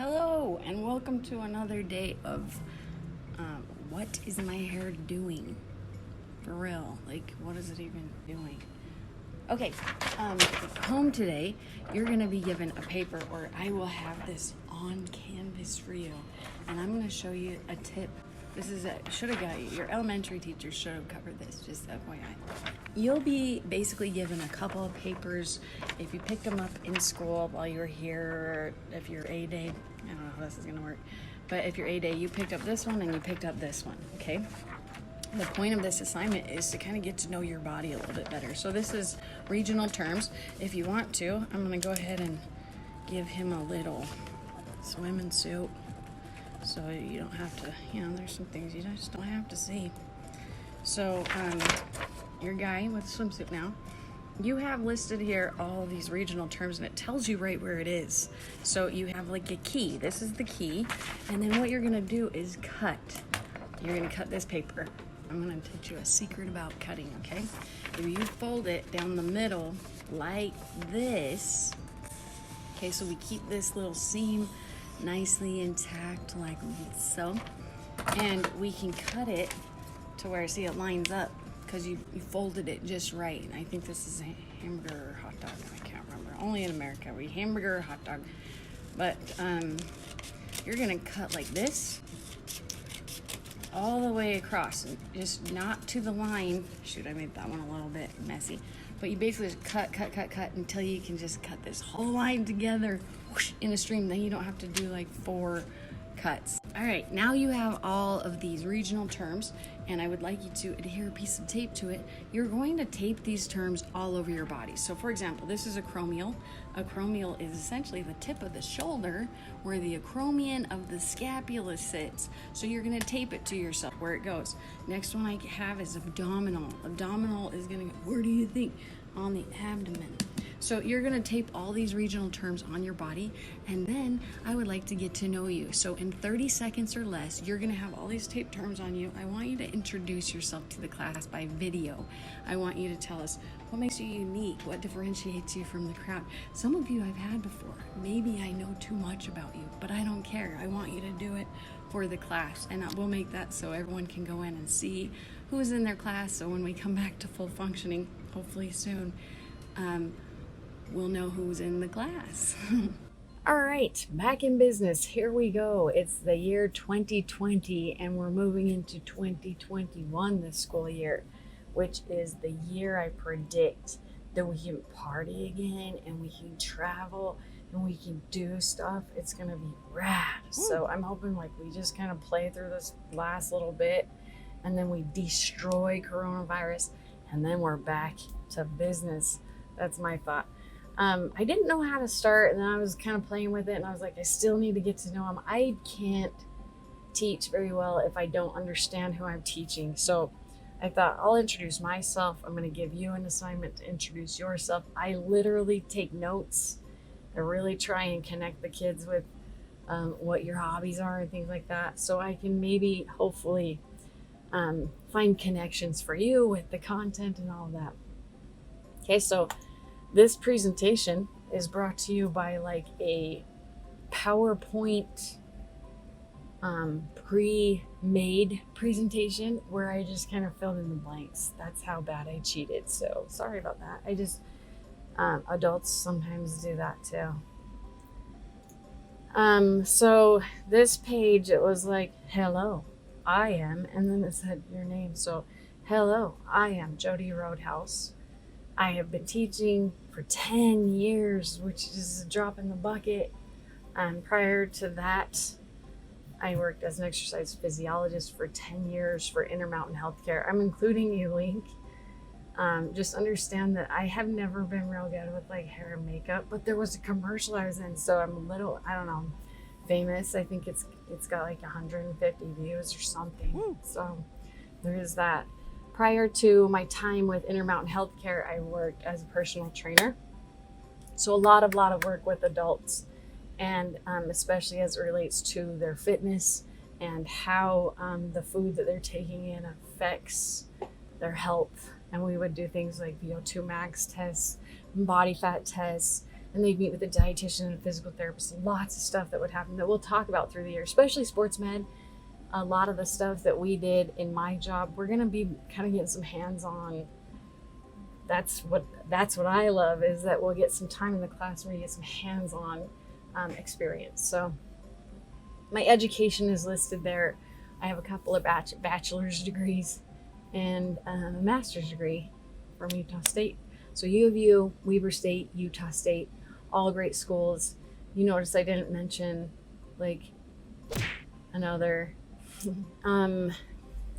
Hello and welcome to another day of what is my hair doing? For real, like what is it even doing? Okay, home today, you're gonna be given a paper or I will have this on canvas for you, and I'm gonna show you a tip. This is should have got you. Your elementary teacher should have covered this, just FYI. You'll be basically given a couple of papers if you picked them up in school while you were here, if you're A day. I don't know how this is gonna work, but if you're A day, you picked up this one and you picked up this one, okay? The point of this assignment is to kind of get to know your body a little bit better. So this is regional terms. If you want to, I'm gonna go ahead and give him a little swimming suit. So you don't have to, there's some things you just don't have to see. So your guy with the swimsuit now, you have listed here all these regional terms and it tells you right where it is. So you have like a key, this is the key. And then what you're gonna do is cut. You're gonna cut this paper. I'm gonna teach you a secret about cutting, okay? If you fold it down the middle like this, okay, so we keep this little seam nicely intact like so, and we can cut it to where, see, it lines up because you folded it just right. And I think this is a hamburger or hot dog, I can't remember. Only in America we hamburger or hot dog. But you're gonna cut like this all the way across, and just not to the line. Shoot, I made that one a little bit messy. But you basically just cut until you can just cut this whole line together whoosh, in a stream. Then you don't have to do like 4 cuts. All right, now you have all of these regional terms, and I would like you to adhere a piece of tape to it. You're going to tape these terms all over your body. So for example, this is acromial. Acromial is essentially the tip of the shoulder where the acromion of the scapula sits. So you're gonna tape it to yourself where it goes. Next one I have is abdominal. Abdominal is gonna go, where do you think? On the abdomen. So you're gonna tape all these regional terms on your body, and then I would like to get to know you. So in 30 seconds or less, you're gonna have all these taped terms on you. I want you to introduce yourself to the class by video. I want you to tell us what makes you unique, what differentiates you from the crowd. Some of you I've had before. Maybe I know too much about you, but I don't care. I want you to do it for the class, and we'll make that so everyone can go in and see who's in their class. So when we come back to full functioning, hopefully soon, we'll know who's in the class. All right, back in business. Here we go. It's the year 2020 and we're moving into 2021 this school year, which is the year I predict that we can party again and we can travel and we can do stuff. It's gonna be rad. So I'm hoping like we just kind of play through this last little bit and then we destroy coronavirus and then we're back to business. That's my thought. I didn't know how to start, and then I was kind of playing with it, and I was like, I still need to get to know him. I can't teach very well if I don't understand who I'm teaching. So I thought I'll introduce myself. I'm going to give you an assignment to introduce yourself. I literally take notes. I really try and connect the kids with what your hobbies are and things like that, so I can maybe, hopefully, find connections for you with the content and all of that. Okay, so this presentation is brought to you by like a PowerPoint pre-made presentation where I just kind of filled in the blanks. That's how bad I cheated. So sorry about that. I just, adults sometimes do that too. So this page, it was like, hello, I am, and then it said your name. So hello, I am Jody Roadhouse. I have been teaching for 10 years, which is a drop in the bucket. Prior to that, I worked as an exercise physiologist for 10 years for Intermountain Healthcare. I'm including a link. Just understand that I have never been real good with like hair and makeup, but there was a commercial I was in, so I'm a little, I don't know, famous. I think it's got like 150 views or something. So there is that. Prior to my time with Intermountain Healthcare, I worked as a personal trainer. So a lot of work with adults, and especially as it relates to their fitness and how the food that they're taking in affects their health. And we would do things like VO2 max tests, body fat tests, and they'd meet with a dietitian and a physical therapist. Lots of stuff that would happen that we'll talk about through the year, especially sports med. A lot of the stuff that we did in my job, we're gonna be kind of getting some hands-on. That's what I love, is that we'll get some time in the class where you get some hands-on experience. So my education is listed there. I have a couple of bachelor's degrees and a master's degree from Utah State. So U of U, Weber State, Utah State, all great schools. You notice I didn't mention like another.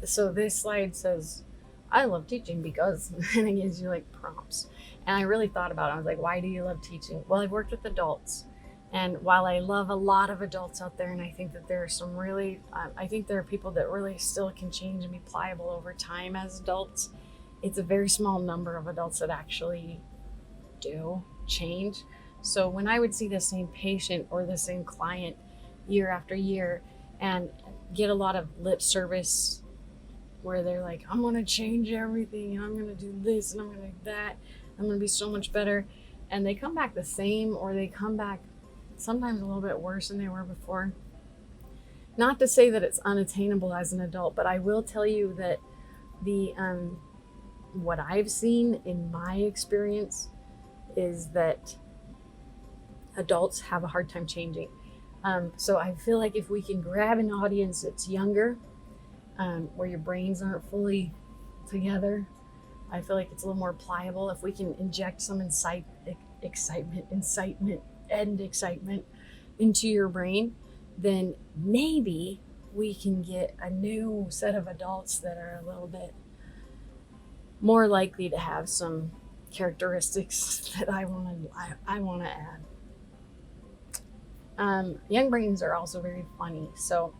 So this slide says, I love teaching because, and it gives you like prompts. And I really thought about it. I was like, why do you love teaching? Well, I've worked with adults. And while I love a lot of adults out there, and I think that there are some really, I think there are people that really still can change and be pliable over time as adults. It's a very small number of adults that actually do change. So when I would see the same patient or the same client year after year and get a lot of lip service where they're like, I'm going to change everything, and I'm going to do this, and I'm going to do that, I'm going to be so much better. And they come back the same, or they come back sometimes a little bit worse than they were before. Not to say that it's unattainable as an adult, but I will tell you that the what I've seen in my experience is that adults have a hard time changing. So I feel like if we can grab an audience that's younger, where your brains aren't fully together, I feel like it's a little more pliable. If we can inject some incitement into your brain, then maybe we can get a new set of adults that are a little bit more likely to have some characteristics that I want to add. Young brains are also very funny. So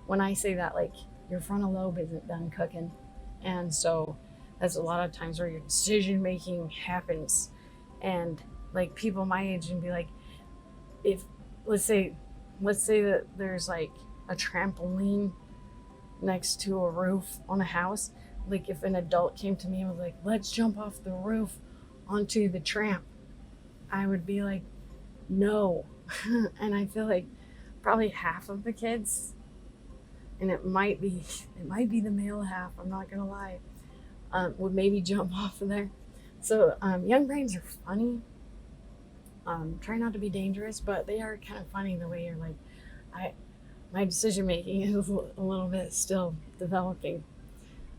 when I say that, like, your frontal lobe isn't done cooking, and so that's a lot of times where your decision making happens. And like people my age and be like, if let's say that there's like a trampoline next to a roof on a house, like if an adult came to me and was like, let's jump off the roof onto the tramp, I would be like, no. And I feel like probably half of the kids, and it might be the male half, I'm not gonna lie, would maybe jump off of there. So young brains are funny. Try not to be dangerous, but they are kind of funny the way you're like, my decision making is a little bit still developing.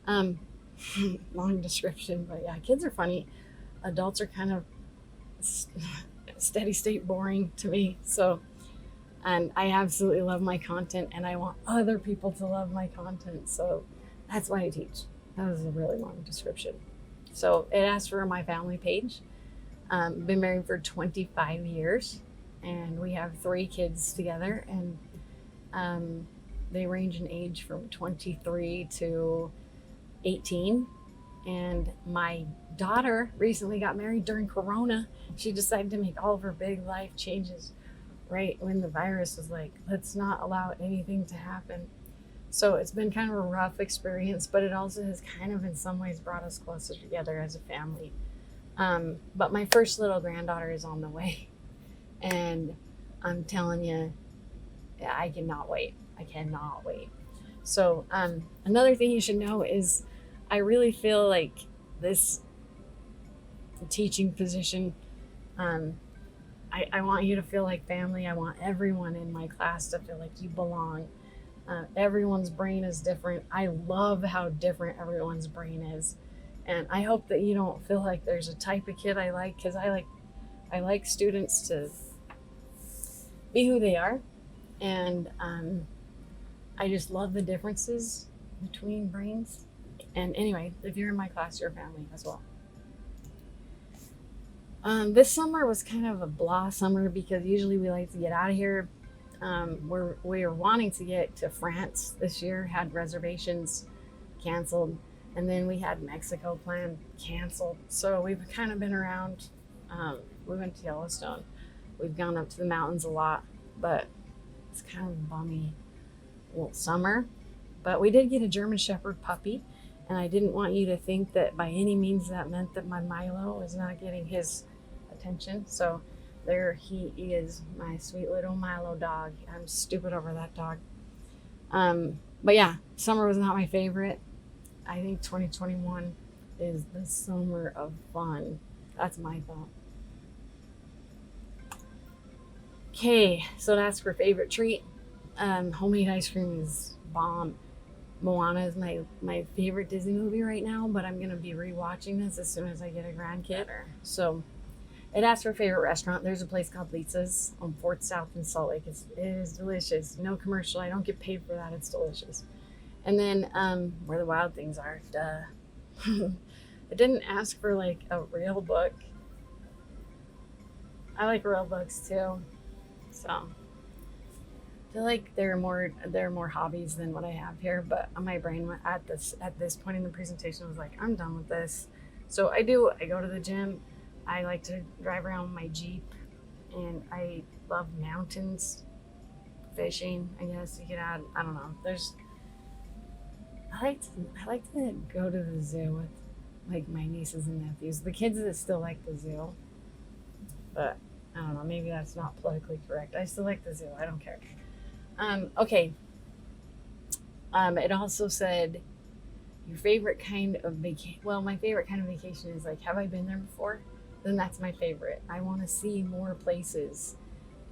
Long description, but yeah, kids are funny. Adults are kind of steady state boring to me. So, and I absolutely love my content, and I want other people to love my content. So that's why I teach. That was a really long description. So it asks for my family page. Been married for 25 years, and we have 3 kids together, and they range in age from 23 to 18. And my daughter recently got married during Corona. She decided to make all of her big life changes right when the virus was like, let's not allow anything to happen. So it's been kind of a rough experience, but it also has kind of in some ways brought us closer together as a family. But my first little granddaughter is on the way, and I'm telling you, I cannot wait. I cannot wait. So another thing you should know is I really feel like this teaching position, I want you to feel like family. I want everyone in my class to feel like you belong. Everyone's brain is different. I love how different everyone's brain is. And I hope that you don't feel like there's a type of kid I like, because I like students to be who they are. And I just love the differences between brains. And anyway, if you're in my class, you're a family as well. This summer was kind of a blah summer, because usually we like to get out of here. We're wanting to get to France this year, had reservations canceled, and then we had Mexico planned, canceled. So we've kind of been around. We went to Yellowstone. We've gone up to the mountains a lot, but it's kind of a bummy little summer. But we did get a German Shepherd puppy, and I didn't want you to think that by any means that meant that my Milo was not getting his attention. So There he is, my sweet little Milo dog. I'm stupid over that dog. But yeah, summer was not my favorite. I think 2021 is the summer of fun. That's my thought. Okay, so that's for favorite treat. Homemade ice cream is bomb. Moana is my favorite Disney movie right now, but I'm gonna be rewatching this as soon as I get a grandkid. So it asks for favorite restaurant. There's a place called Lisa's on Fourth South in Salt Lake. It is delicious. No commercial. I don't get paid for that. It's delicious. And then where the wild things are. Duh. It didn't ask for like a real book. I like real books too. So I feel like there are more hobbies than what I have here. But my brain went at this point in the presentation was like, I'm done with this. So I go to the gym. I like to drive around with my Jeep, and I love mountains, fishing. I guess you could add. I don't know. I like to go to the zoo with like my nieces and nephews. The kids that still like the zoo, but I don't know. Maybe that's not politically correct. I still like the zoo. I don't care. Okay. It also said your favorite kind of vacation. Well, my favorite kind of vacation is like, have I been there before? Then that's my favorite. I want to see more places,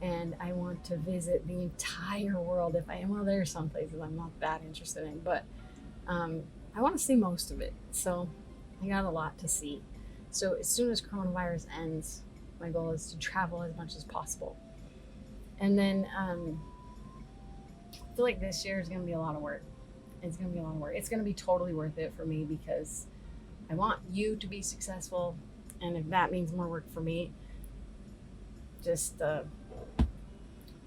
and I want to visit the entire world. If I am, well, there are some places I'm not that interested in, but I want to see most of it. So I got a lot to see. So as soon as coronavirus ends, my goal is to travel as much as possible. And then I feel like this year is going to be a lot of work. It's going to be a lot of work. It's going to be totally worth it for me because I want you to be successful. And if that means more work for me, just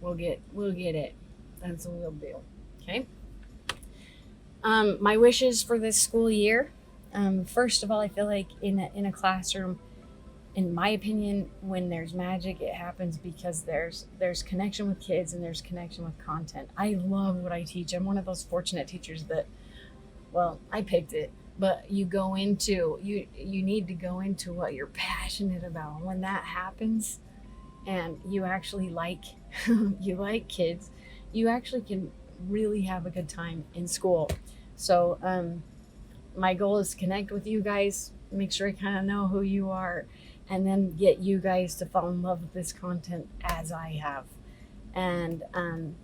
we'll get it. That's what we'll do. Okay. My wishes for this school year. First of all, I feel like in a classroom, in my opinion, when there's magic, it happens because there's connection with kids and there's connection with content. I love what I teach. I'm one of those fortunate teachers that, well, I picked it, but you need to go into what you're passionate about. When that happens, and you actually like you like kids, you actually can really have a good time in school. So my goal is to connect with you guys, make sure I kind of know who you are, and then get you guys to fall in love with this content as I have. And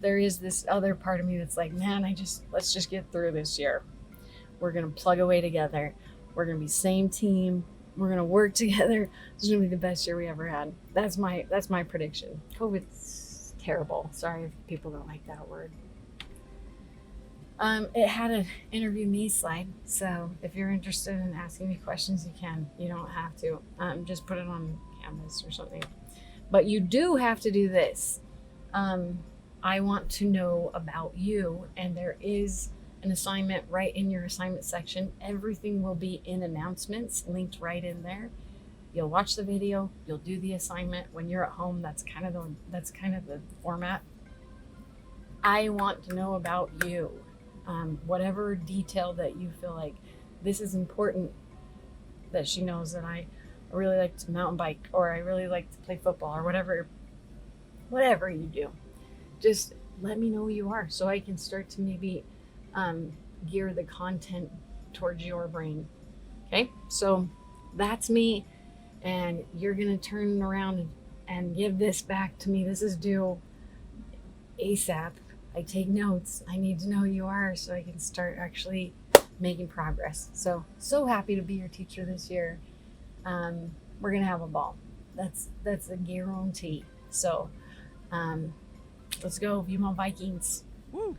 there is this other part of me that's like, man, let's just get through this year. We're gonna plug away together. We're gonna be same team. We're gonna work together. This is gonna be the best year we ever had. That's my prediction. COVID's terrible. Sorry if people don't like that word. It had an interview me slide, so if you're interested in asking me questions, you can. You don't have to. Just put it on Canvas or something. But you do have to do this. I want to know about you, and there is an assignment right in your assignment section. Everything will be in announcements, linked right in there. You'll watch the video. You'll do the assignment when you're at home. That's kind of the format. I want to know about you. Whatever detail that you feel like this is important that she knows that I really like to mountain bike, or I really like to play football, or whatever you do. Just let me know who you are so I can start to maybe gear the content towards your brain. Okay, so that's me, and you're gonna turn around and give this back to me. This is due ASAP. I take notes. I need to know who you are so I can start actually making progress. So happy to be your teacher this year. We're gonna have a ball. That's a guarantee. So let's go, View Vikings. Woo.